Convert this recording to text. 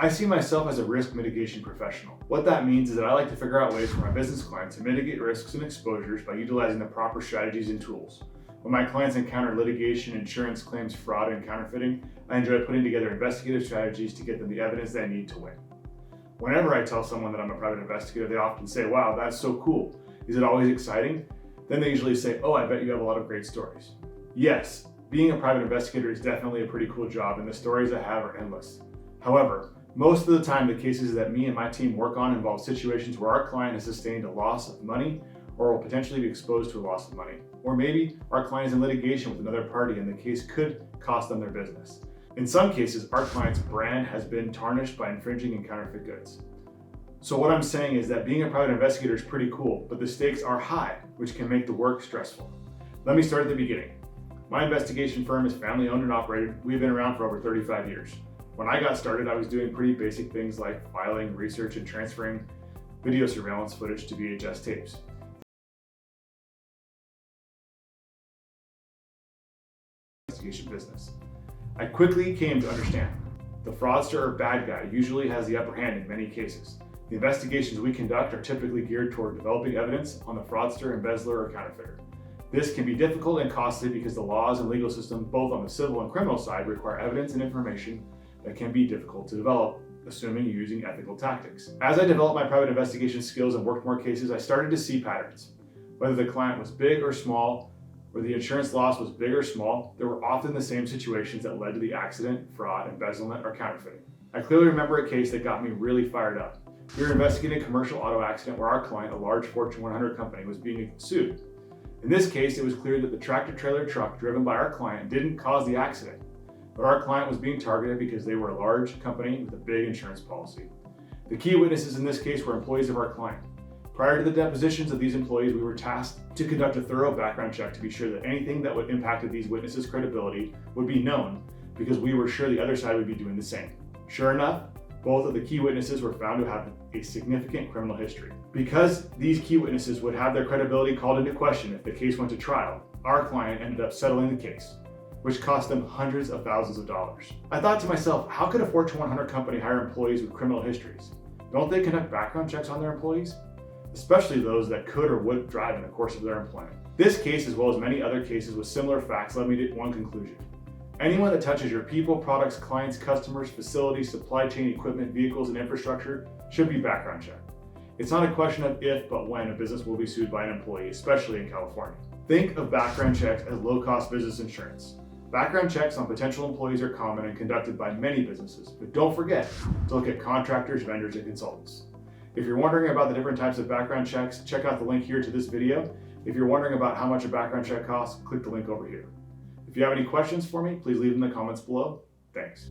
I see myself as a risk mitigation professional. What that means is that I like to figure out ways for my business clients to mitigate risks and exposures by utilizing the proper strategies and tools. When my clients encounter litigation, insurance claims, fraud, and counterfeiting, I enjoy putting together investigative strategies to get them the evidence they need to win. Whenever I tell someone that I'm a private investigator, they often say, "Wow, that's so cool. Is it always exciting?" Then they usually say, "Oh, I bet you have a lot of great stories." Yes, being a private investigator is definitely a pretty cool job, and the stories I have are endless. However, most of the time, the cases that me and my team work on involve situations where our client has sustained a loss of money or will potentially be exposed to a loss of money. Or maybe our client is in litigation with another party and the case could cost them their business. In some cases, our client's brand has been tarnished by infringing and counterfeit goods. So what I'm saying is that being a private investigator is pretty cool, but the stakes are high, which can make the work stressful. Let me start at the beginning. My investigation firm is family owned and operated. We've been around for over 35 years. When I got started, I was doing pretty basic things like filing, research, and transferring video surveillance footage to VHS tapes. Investigation business. I quickly came to understand the fraudster or bad guy usually has the upper hand in many cases. The investigations we conduct are typically geared toward developing evidence on the fraudster, embezzler, or counterfeiter. This can be difficult and costly because the laws and legal system, both on the civil and criminal side, require evidence and information that can be difficult to develop, assuming you're using ethical tactics. As I developed my private investigation skills and worked more cases, I started to see patterns. Whether the client was big or small, or the insurance loss was big or small, there were often the same situations that led to the accident, fraud, embezzlement, or counterfeiting. I clearly remember a case that got me really fired up. We were investigating a commercial auto accident where our client, a large Fortune 100 company, was being sued. In this case, it was clear that the tractor-trailer truck driven by our client didn't cause the accident, but our client was being targeted because they were a large company with a big insurance policy. The key witnesses in this case were employees of our client. Prior to the depositions of these employees, we were tasked to conduct a thorough background check to be sure that anything that would impact these witnesses' credibility would be known, because we were sure the other side would be doing the same. Sure enough, both of the key witnesses were found to have a significant criminal history. Because these key witnesses would have their credibility called into question if the case went to trial, our client ended up settling the case, which cost them hundreds of thousands of dollars. I thought to myself, how could a Fortune 100 company hire employees with criminal histories? Don't they conduct background checks on their employees? Especially those that could or would drive in the course of their employment. This case, as well as many other cases with similar facts, led me to one conclusion. Anyone that touches your people, products, clients, customers, facilities, supply chain, equipment, vehicles, and infrastructure should be background checked. It's not a question of if, but when a business will be sued by an employee, especially in California. Think of background checks as low-cost business insurance. Background checks on potential employees are common and conducted by many businesses, but don't forget to look at contractors, vendors, and consultants. If you're wondering about the different types of background checks, check out the link here to this video. If you're wondering about how much a background check costs, click the link over here. If you have any questions for me, please leave them in the comments below. Thanks.